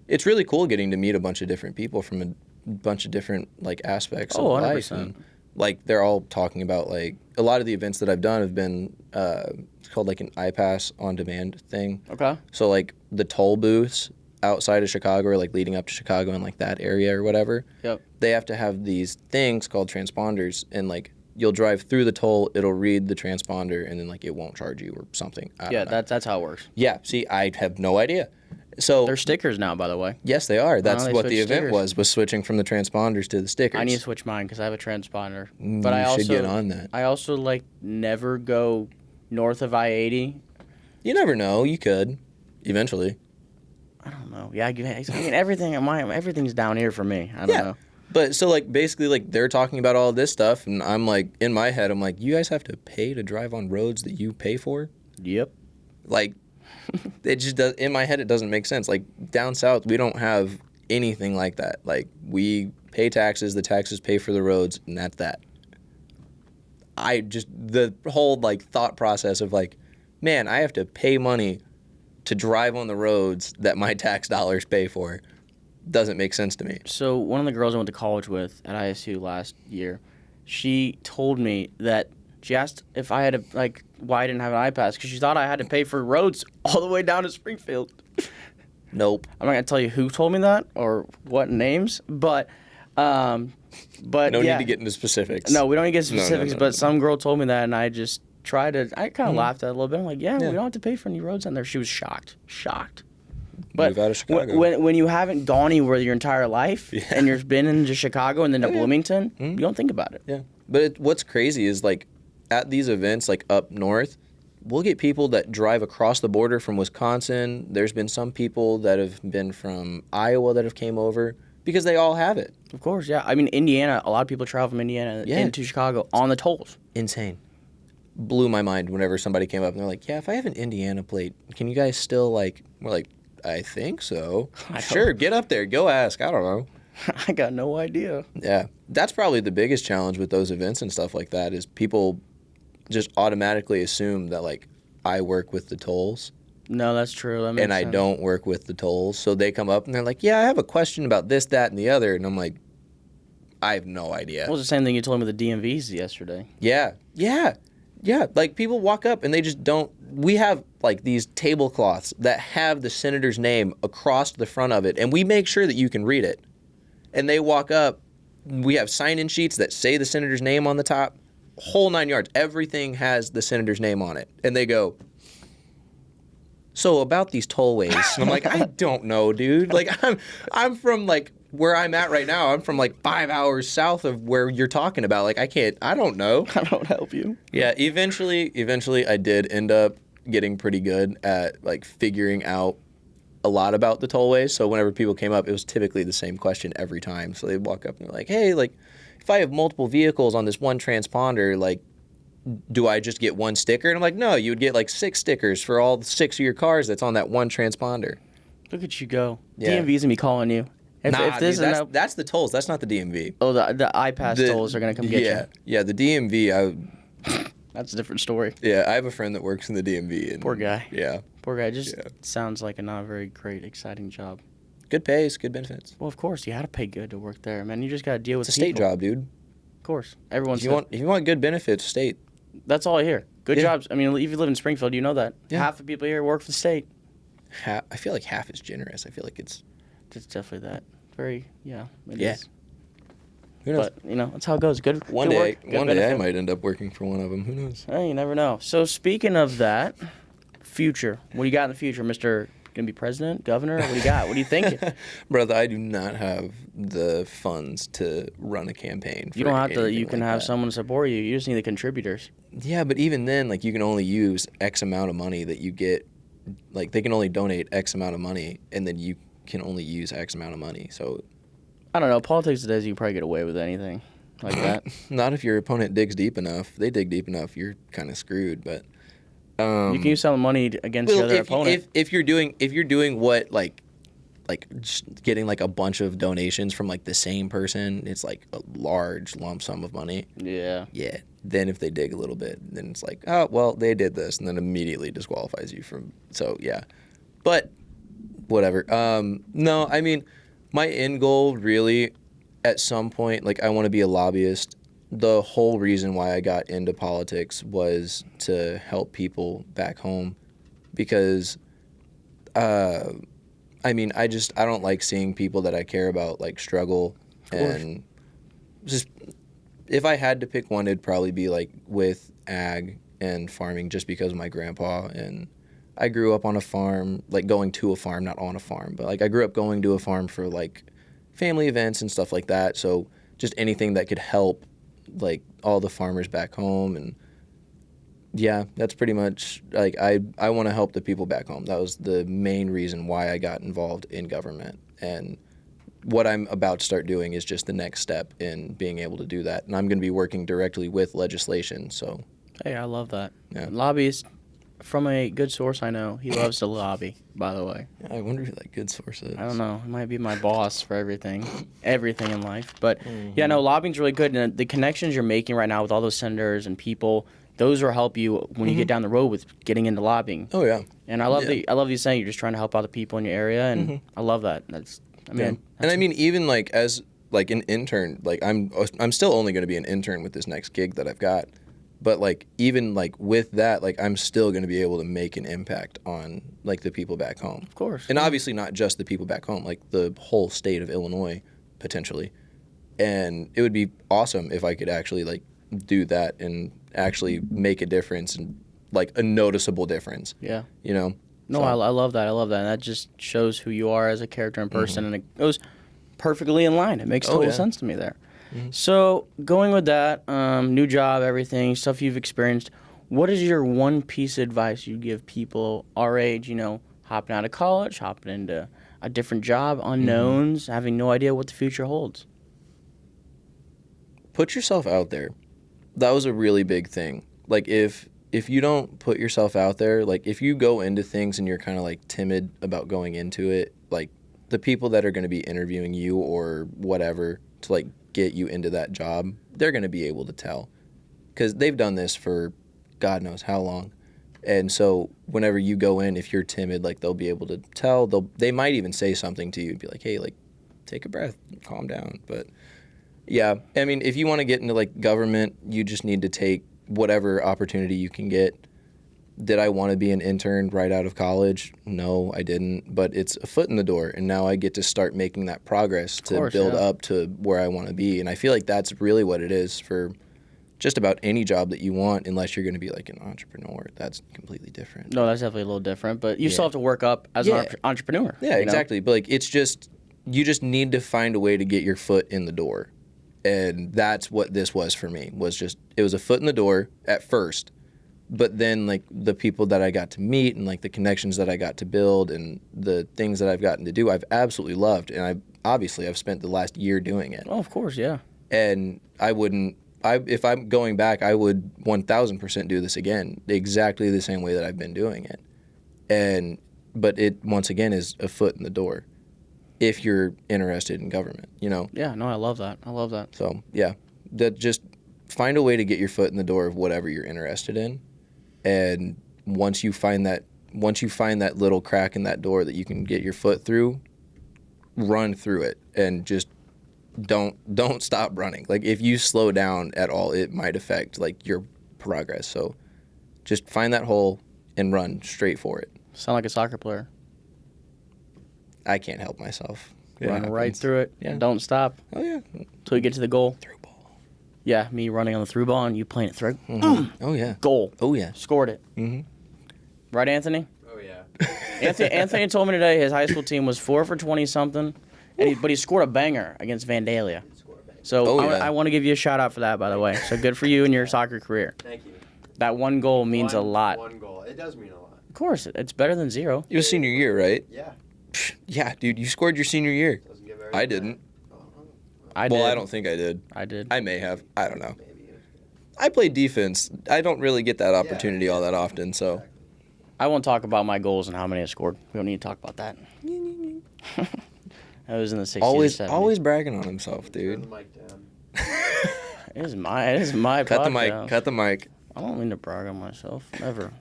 it's really cool getting to meet a bunch of different people from a bunch of different like aspects of 100%. life. And, like, they're all talking about, like, a lot of the events that I've done have been it's called like an iPass on demand thing. okay, So like the toll booths outside of Chicago or like leading up to Chicago and like that area or whatever. yep. They have to have these things called transponders, and like you'll drive through the toll, it'll read the transponder, and then like it won't charge you or something. I don't know. That's how it works. Yeah. See, I have no idea. So They're stickers now, by the way. yes, they are. That's they what the switched event stickers. was switching from the transponders to the stickers. I need to switch mine because I have a transponder. You But I also should get on that. I also never go north of I-80. You never know. You could eventually. I don't know. Yeah, I mean everything's down here for me. I don't know. But so like basically like they're talking about all this stuff, and I'm like in my head I'm like, you guys have to pay to drive on roads that you pay for? Yep. Like, it just does. In my head it doesn't make sense. Like, down south we don't have anything like that. Like, we pay taxes, the taxes pay for the roads, and that's that. The whole like thought process of like, man, I have to pay money to drive on the roads that my tax dollars pay for doesn't make sense to me. So one of the girls I went to college with at ISU last year, she told me that she asked if I had why I didn't have an iPass because she thought I had to pay for roads all the way down to Springfield. Nope. I'm not gonna tell you who told me that or what names, but No need to get into specifics. No, we don't need to get specifics. No. But some girl told me that, and I just I kind of laughed at it a little bit. I'm like, yeah, we don't have to pay for any roads on there. She was shocked. But Move out of Chicago. when you haven't gone anywhere your entire life and you've been into Chicago and then to Bloomington, you don't think about it. Yeah. But what's crazy is, like, at these events, like, up north, we'll get people that drive across the border from Wisconsin. There's been some people that have been from Iowa that have came over because they all have it. Of course, yeah. I mean, Indiana, a lot of people travel from Indiana into Chicago on the tolls. Insane. Blew my mind whenever somebody came up and they're like, yeah, if I have an Indiana plate, can you guys still, like, we're like, I think so. Sure, get up there. Go ask. I don't know. I got no idea. Yeah. That's probably the biggest challenge with those events and stuff like that is people just automatically assume that, like, I work with the tolls. No, that's true. That makes and I sense. don't work with the tolls. So they come up and they're like, yeah, I have a question about this, that, and the other. And I'm like, I have no idea. It was the same thing you told me with the DMVs yesterday. Yeah. Like, people walk up and they just don't. We have, like, these tablecloths that have the senator's name across the front of it, and we make sure that you can read it. And they walk up. We have sign-in sheets that say the senator's name on the top. Whole 9 yards. Everything has the senator's name on it. And they go, so about these tollways. And I'm like, I don't know, dude. Like, I'm from, like, where I'm at right now. I'm from, like, 5 hours south of where you're talking about. Like, I don't know. I don't help you. Yeah, eventually I did end up getting pretty good at, like, figuring out a lot about the tollways. So whenever people came up, it was typically the same question every time. So they'd walk up and they're like, hey, like, if I have multiple vehicles on this one transponder, like, do I just get one sticker? And I'm like, no, you would get, like, 6 stickers for all 6 of your cars that's on that one transponder. Look at you go. Yeah. DMV's going to be calling you. If this dude, that's the tolls. That's not the DMV. Oh, the iPass tolls are going to come get you. Yeah, the DMV, That's a different story. I have a friend that works in the DMV. And, Poor guy. Yeah. Poor guy. Just sounds like a not very great, exciting job. Good pays, good benefits. Well, of course, you had to pay good to work there, man. You just got to deal with It's a state job, dude. Of course. Everyone's If you want good benefits, state. That's all I hear. Good jobs. I mean, if you live in Springfield, you know that. Yeah. Half the people here work for the state. I feel like half is generous. I feel like it's definitely that. Very, it Yeah. is. Who knows? But, that's how it goes. Good One good day, work, good one day I benefit. might end up working for one of them. Who knows? Hey, you never know. So, speaking of that, future. What do you got in the future, Mr. Gonna be president, governor? What do you got? What are you thinking? Brother, I do not have the funds to run a campaign. You don't have to. anything You can like have that. someone support you. You just need the contributors. Yeah, but even then, like, you can only use X amount of money that you get. Like, they can only donate X amount of money, and then you can only use X amount of money. So, I don't know. Politics today, you can probably get away with anything like that. not if your opponent digs deep enough. If they dig deep enough, you're kind of screwed. But You can use some money against the other opponent. if you're doing what like just getting like a bunch of donations from like the same person, it's like a large lump sum of money. Yeah. Yeah. Then if they dig a little bit, then it's like, oh well, they did this, and then immediately disqualifies you from. So yeah, but whatever. No, I mean, my end goal really, at some point, like, I want to be a lobbyist. The whole reason why I got into politics was to help people back home, because, I mean, I don't like seeing people that I care about, like, struggle. And just, if I had to pick one, it'd probably be, like, with ag and farming, just because of my grandpa. And I grew up on a farm, like, going to a farm, not on a farm, but, like, I grew up going to a farm for, like, family events and stuff like that. So just anything that could help, like, all the farmers back home. And yeah, that's pretty much, like, I want to help the people back home. That was the main reason why I got involved in government. And what I'm about to start doing is just the next step in being able to do that. And I'm going to be working directly with legislation. So Hey, I love that. Yeah. Lobbyist, from a good source I know, he loves to lobby, by the way. I wonder who that good source is. I don't know. He might be my boss for everything in life. But, yeah, no, lobbying's really good. And the connections you're making right now with all those senators and people, those will help you when you get down the road with getting into lobbying. Oh, yeah. And I love you saying you're just trying to help out the people in your area, and I love that. And I mean, even like as like an intern, like I'm still only going to be an intern with this next gig that I've got, but like even like with that, like I'm still going to be able to make an impact on like the people back home. Of course. And obviously not just the people back home, like the whole state of Illinois potentially. And it would be awesome if I could actually like do that and actually make a difference, and like a noticeable difference. Yeah. You know? No, So- I love that. I love that. And that just shows who you are as a character in person, and it goes perfectly in line. It makes total yeah. sense to me there. So, going with that, new job, everything, stuff you've experienced, what is your one piece of advice you give people our age, hopping out of college, hopping into a different job, unknowns, having no idea what the future holds? Put yourself out there. That was a really big thing. Like, if you don't put yourself out there, like, if you go into things and you're kind of like timid about going into it, like, the people that are going to be interviewing you or whatever to like get you into that job, they're going to be able to tell, because they've done this for God knows how long. And so whenever you go in, if you're timid, like, they'll be able to tell. They might even say something to you and be like, hey, like, take a breath, calm down. But yeah, I mean, if you want to get into like government, you just need to take whatever opportunity you can get. Did I want to be an intern right out of college? No, I didn't. But it's a foot in the door, and now I get to start making that progress to build up to where I want to be. And I feel like that's really what it is for just about any job that you want, unless you're going to be like an entrepreneur. That's completely different. No, that's definitely a little different, but you still have to work up as an entrepreneur. Yeah, exactly. But like, it's just, you just need to find a way to get your foot in the door. And that's what this was for me, was just, it was a foot in the door at first. But then, like, the people that I got to meet and, like, the connections that I got to build and the things that I've gotten to do, I've absolutely loved. And I've spent the last year doing it. Oh, of course, yeah. And if I'm going back, I would 1,000% do this again, exactly the same way that I've been doing it. But it, once again, is a foot in the door if you're interested in government, Yeah, no, I love that. I love that. So, yeah, just find a way to get your foot in the door of whatever you're interested in. And once you find that little crack in that door that you can get your foot through, run through it, and just don't stop running. Like, if you slow down at all, it might affect like your progress. So just find that hole and run straight for it. Sound like a soccer player. I can't help myself. Run right through it. Yeah. Don't stop. Oh yeah. Till you get to the goal. Through ball. Yeah, me running on the through ball and you playing it through. Oh yeah. Goal. Oh yeah. Scored it. Mm-hmm. Right, Anthony? Oh yeah. Anthony told me today his high school team was 4 for 20-something, but he scored a banger against Vandalia. So I want to give you a shout out for that, by the way. So good for you in your soccer career. Thank you. That one goal means a lot. One goal. It does mean a lot. Of course, it's better than 0. It was senior year, right? Yeah. Yeah, dude, you scored your senior year. Doesn't get very I bad. didn't. I did. Well, I don't think I did. I did. I may have. I don't know. Maybe. I played defense. I don't really get that opportunity all that often, so. I won't talk about my goals and how many I scored. We don't need to talk about that. I was in the 60s Always, or 70s. always bragging on himself, Turn dude. the mic down. It is my Cut the podcast. mic. Cut the mic. I don't mean to brag on myself. Never.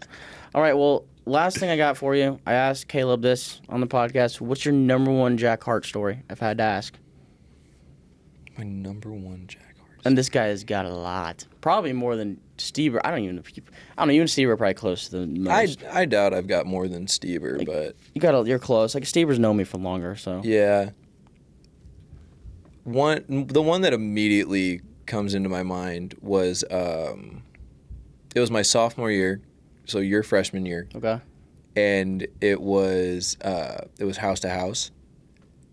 All right, well, last thing I got for you. I asked Caleb this on the podcast. What's your number one Jack Hart story, if I had to ask? My number one Jack Hart. And this guy has got a lot. Probably more than Stieber. I don't even know. You and Stieber are probably close to the most. I doubt I've got more than Stever, but You're close. Like, Stieber's known me for longer, so. yeah. The one that immediately comes into my mind was it was my sophomore year, so your freshman year, Okay. and it was house to house,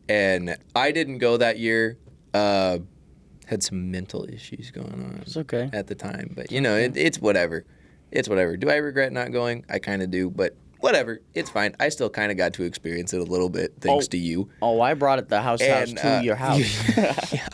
and I didn't go that year. Had some mental issues going on. It's okay. At the time, but it's whatever. It's whatever. Do I regret not going? I kind of do, but whatever. It's fine. I still kind of got to experience it a little bit thanks to you. Oh, I brought it the house to your house. Yeah.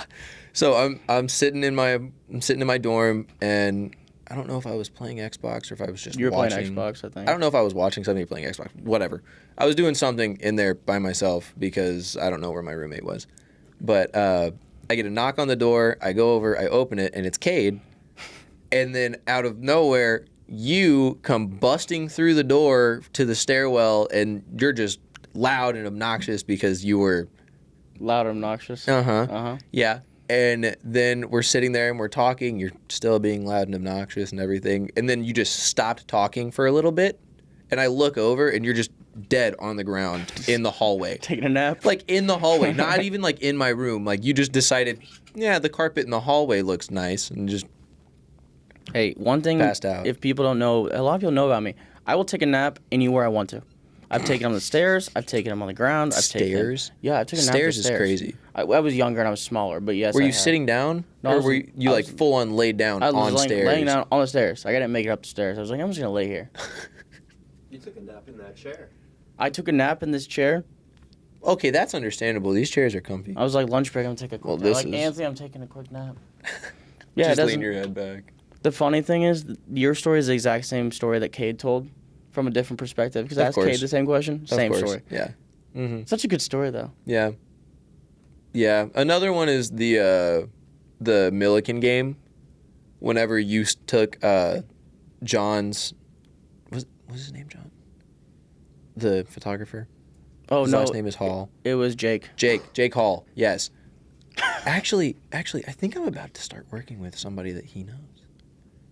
So I'm sitting in my dorm, and I don't know if I was playing Xbox or if I was just You were watching. playing Xbox, I think. I don't know if I was watching somebody playing Xbox. Whatever. I was doing something in there by myself because I don't know where my roommate was. But I get a knock on the door. I go over. I open it, and it's Cade. And then out of nowhere, you come busting through the door to the stairwell, and you're just loud and obnoxious because you were Loud, obnoxious. Uh-huh. Yeah. And then we're sitting there and we're talking. You're still being loud and obnoxious and everything. And then you just stopped talking for a little bit. And I look over and you're just dead on the ground in the hallway. Taking a nap? Like in the hallway, not even like in my room. Like you just decided, yeah, the carpet in the hallway looks nice, and just Hey, one thing, Passed out. if people don't know, a lot of people know about me. I will take a nap anywhere I want to. I've taken them on the stairs. I've taken them on the ground. I've Stairs? Yeah, I've taken naps on Stairs is stairs. crazy. I was younger and I was smaller, but yes. Were I you have. sitting down, No, I or was- were you I like was- full on laid down I was on stairs? laying down on the stairs. I didn't make it up the stairs. I was like, I'm just gonna lay here. You took a nap in that chair. I took a nap in this chair. Okay, that's understandable. These chairs are comfy. I was like, lunch break. I'm gonna take a quick Well, nap. this Like is- Anthony, I'm taking a quick nap. Yeah, it Just doesn't. lean your head back. The funny thing is, your story is the exact same story that Cade told, from a different perspective. Because I Of asked course. Cade the same question. Same Of course. story. Yeah. Mm-hmm. Such a good story, though. Yeah. Yeah. Another one is the Milliken game. Whenever you took John's, was his name John? The photographer. Oh His no, last name is Hall. it was Jake. Jake Hall. Yes. Actually, I think I'm about to start working with somebody that he knows.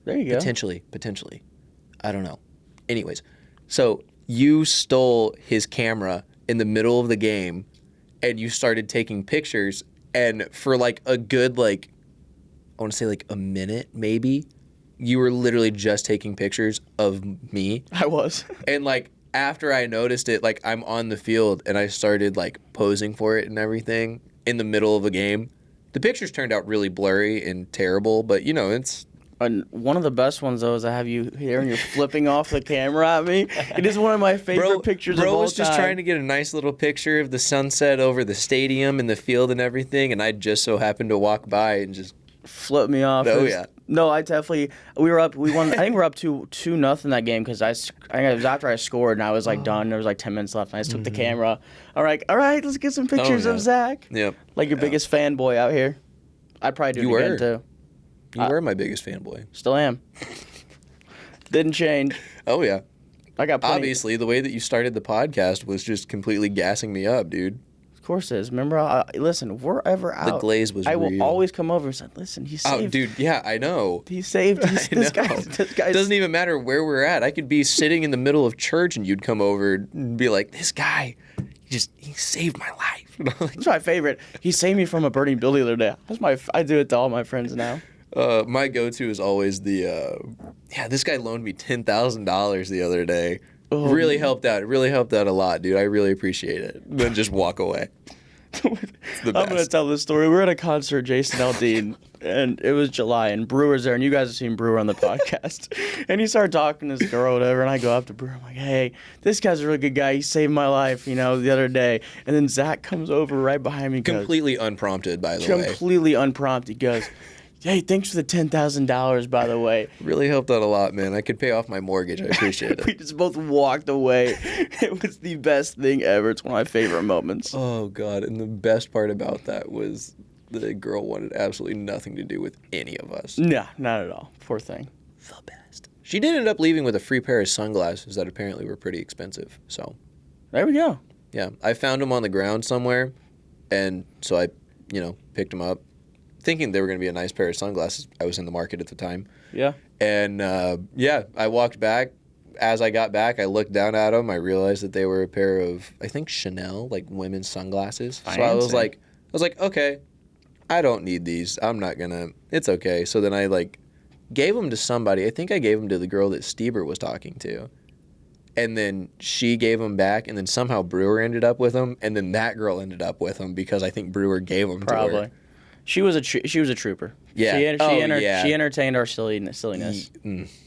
There you go. Potentially. I don't know. Anyways, so you stole his camera in the middle of the game and you started taking pictures, and for like a good, like, I want to say like a minute maybe, you were literally just taking pictures of me. I was. And like after I noticed it, like I'm on the field and I started like posing for it and everything in the middle of a game. The pictures turned out really blurry and terrible, but you know, it's And one of the best ones though is I have you here and you're flipping off the camera at me. It is one of my favorite pictures of all time. Bro was just trying to get a nice little picture of the sunset over the stadium and the field and everything, and I just so happened to walk by and just flip me off. Oh, It was- yeah. No, I definitely. We were up. We won. I think we were up 2-0 that game because I think it was after I scored and I was like done. There was like 10 minutes left and I just took the camera. I'm like, all right, let's get some pictures yeah. of Zach. Yep. Like your biggest fanboy out here. I'd probably do You it again were. too. You were my biggest fanboy. Still am. Didn't change. Oh yeah. I got plenty. Obviously, the way that you started the podcast was just completely gassing me up, dude. Of course it is. Remember, listen, if we're ever out, The glaze was I will real. always come over and say, listen, he saved. Oh, dude, yeah, I know. He saved. This know. guy. This guy's. Doesn't even matter where we're at. I could be sitting in the middle of church and you'd come over and be like, "This guy, he saved my life." That's my favorite. He saved me from a burning building the other day. That's my. I do it to all my friends now. My go-to is always this guy loaned me $10,000 the other day. Oh, really helped out. It really helped out a lot, dude. I really appreciate it. Then just walk away. I'm gonna tell this story. We were at a concert, Jason Aldean, and it was July, and Brewer's there, and you guys have seen Brewer on the podcast. And he started talking to this girl, or whatever, and I go up to Brewer. I'm like, "Hey, this guy's a really good guy. He saved my life, the other day." And then Zach comes over right behind me, and goes, Completely unprompted, by the way. completely unprompted. He goes, "Hey, thanks for the $10,000, by the way." Really helped out a lot, man. I could pay off my mortgage. I appreciate We it. just both walked away. It was the best thing ever. It's one of my favorite moments. Oh, God. And the best part about that was the girl wanted absolutely nothing to do with any of us. Nah, not at all. Poor thing. The best. She did end up leaving with a free pair of sunglasses that apparently were pretty expensive. So, There we go. yeah. I found them on the ground somewhere. And so I, picked them up, thinking they were going to be a nice pair of sunglasses. I was in the market at the time. Yeah. And, I walked back. As I got back, I looked down at them. I realized that they were a pair of, I think, Chanel, like, women's sunglasses. So I was Fancy. like, okay, I don't need these. I'm not going to. It's okay. So then I, gave them to somebody. I think I gave them to the girl that Stieber was talking to. And then she gave them back, and then somehow Brewer ended up with them, and then that girl ended up with them because I think Brewer gave them to Probably. her. She was a trooper. Yeah. Yeah. She entertained our silliness.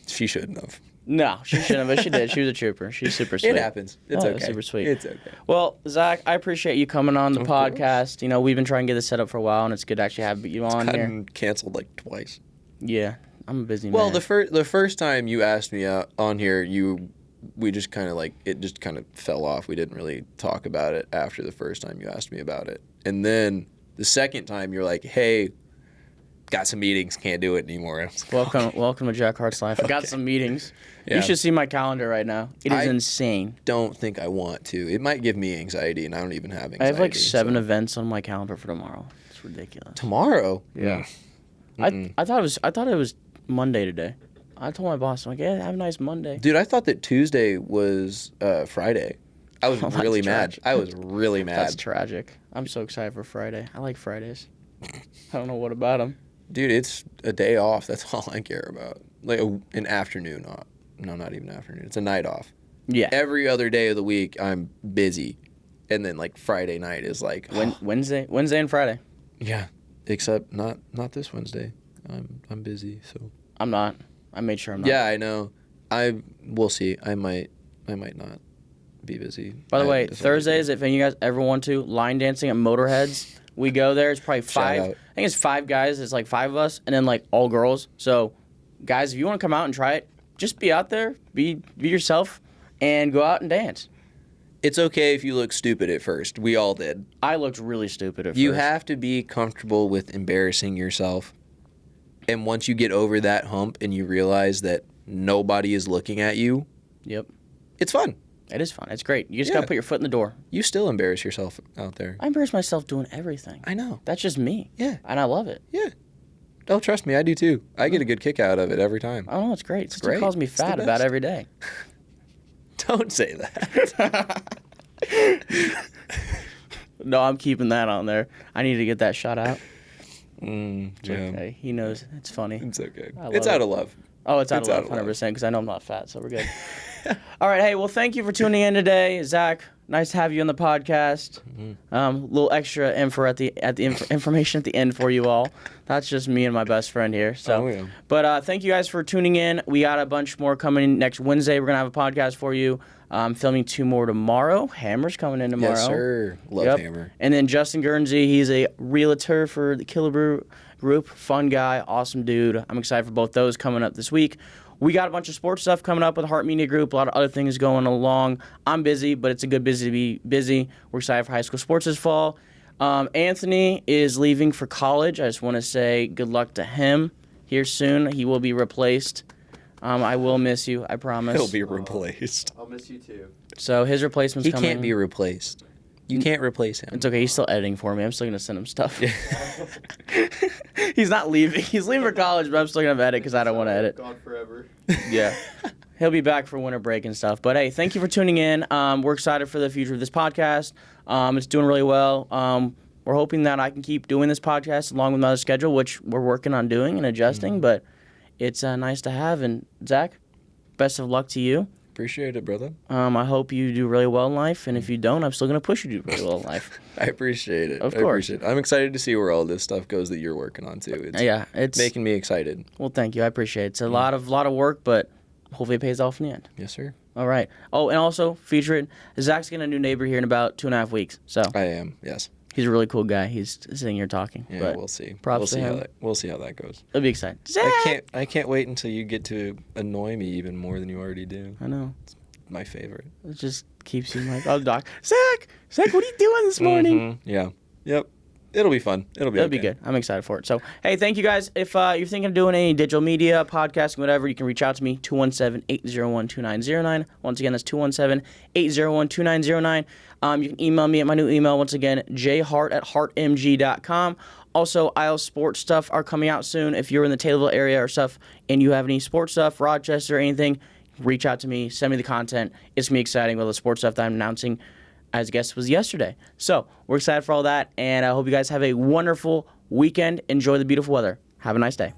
She shouldn't have. No, she shouldn't have, but she did. She was a trooper. She's super sweet. It happens. It's Oh, okay. that's super sweet. It's okay. Well, Zach, I appreciate you coming on the Of course. podcast. We've been trying to get this set up for a while, and it's good to actually have you on here. Gotten canceled twice. Yeah, I'm a busy Well, man. the first time you asked me on here, we just kind of it just kind of fell off. We didn't really talk about it after the first time you asked me about it, and then the second time you're like, "Hey, got some meetings, can't do it anymore." I was like, Welcome to Jack Hart's life. I got Okay. some meetings. Yeah. You should see my calendar right now. It is I- insane. Don't think I want to. It might give me anxiety, and I don't even have anxiety. I have 7 so. events on my calendar for tomorrow. It's ridiculous. Tomorrow. Yeah. Mm-mm. I thought it was Monday today. I told my boss, I'm like, yeah, have a nice Monday. Dude, I thought that Tuesday was Friday. I was Oh, that's really mad. tragic. I was really mad. That's tragic. I'm so excited for Friday. I like Fridays. I don't know what about them. Dude, it's a day off. That's all I care about. like an afternoon off. No, not even afternoon. It's a night off. Yeah. Every other day of the week, I'm busy. And then, like, Friday night is like... Wednesday and Friday. Yeah, except not this Wednesday. I'm busy, so... I'm not. I made sure I'm not. Yeah, I know. We'll see. I might not be busy. By the way, decided Thursdays, if you guys ever want to, line dancing at Motorheads, we go there. It's probably five. out. I think it's 5 guys. It's like 5 of us, and then like all girls. So, guys, if you want to come out and try it, just be out there, be yourself, and go out and dance. It's okay if you look stupid at first. We all did. I looked really stupid at You first. have to be comfortable with embarrassing yourself. And once you get over that hump and you realize that nobody is looking at you, Yep. it's fun. It is fun. It's great. You just Yeah. got to put your foot in the door. You still embarrass yourself out there. I embarrass myself doing everything. I know. That's just me. Yeah. And I love it. Yeah. Oh, trust me, I do too. I get a good kick out of it every time. I don't know. It's great. Sister great. calls me It's the fat about best. every day. Don't say that. No, I'm keeping that on there. I need to get that shot out. Yeah. Okay. He knows it's funny. It's okay. I love It's out of love. Oh, it's out It's of out love, of love. 100%, because I know I'm not fat, so we're good. All right, hey, well, thank you for tuning in today, Zach. Nice to have you on the podcast. Little extra info information at the end for you all. That's just me and my best friend here. So, Oh, yeah. But thank you guys for tuning in. We got a bunch more coming next Wednesday. We're gonna have a podcast for you. Filming 2 more tomorrow. Hammer's coming in tomorrow. Yes, sir. Love Yep. Hammer. And then Justin Guernsey, he's a realtor for the Killebrew Group. Fun guy, awesome dude. I'm excited for both those coming up this week. We got a bunch of sports stuff coming up with the Heart Media Group, a lot of other things going along. I'm busy, but it's a good busy to be busy. We're excited for high school sports this fall. Anthony is leaving for college. I just want to say good luck to him here soon. He will be replaced. I will miss you, I promise. He'll be replaced. I'll miss you too. So his replacement's He coming. can't be replaced. You can't replace him. It's okay. He's still editing for me. I'm still gonna send him stuff. He's not leaving. He's leaving for college, but I'm still gonna edit because I don't want to edit. Gone forever. Yeah. He'll be back for winter break and stuff. But hey, thank you for tuning in. We're excited for the future of this podcast. It's doing really well. We're hoping that I can keep doing this podcast along with my other schedule, which we're working on doing and adjusting. But it's nice to have. And Zach, best of luck to you. Appreciate it, brother. I hope you do really well in life, and if you don't, I'm still gonna push you to do really well in life. I appreciate it. Of I course. appreciate it. I'm excited to see where all this stuff goes that you're working on too. It's Yeah, it's making me excited. well. Thank you. I appreciate it. It's a lot of work, but hopefully it pays off in the end. Yes, sir. All right. Oh, and also featuring Zach's getting a new neighbor here in about 2.5 weeks. So I am. Yes. he's a really cool guy. He's sitting here talking. Yeah, but we'll see. props We'll to see him. we'll see how that goes. It'll be exciting. Zach! I can't wait until you get to annoy me even more than you already do. I know. My favorite. It just keeps you like, oh, Doc. Zach, what are you doing this morning? Mhm. Yeah. Yep. It'll be fun. It'll be Be good. I'm excited for it. So, hey, thank you guys. If you're thinking of doing any digital media, podcasting, whatever, you can reach out to me, 217-801-2909. Once again, that's 217-801-2909. You can email me at my new email, once again, jhart@heartmg.com. Also, IL sports stuff are coming out soon. If you're in the Taylorville area or stuff and you have any sports stuff, Rochester, anything, reach out to me, send me the content. It's going to be exciting with the sports stuff that I'm announcing as a guest was yesterday. So we're excited for all that, and I hope you guys have a wonderful weekend. Enjoy the beautiful weather. Have a nice day.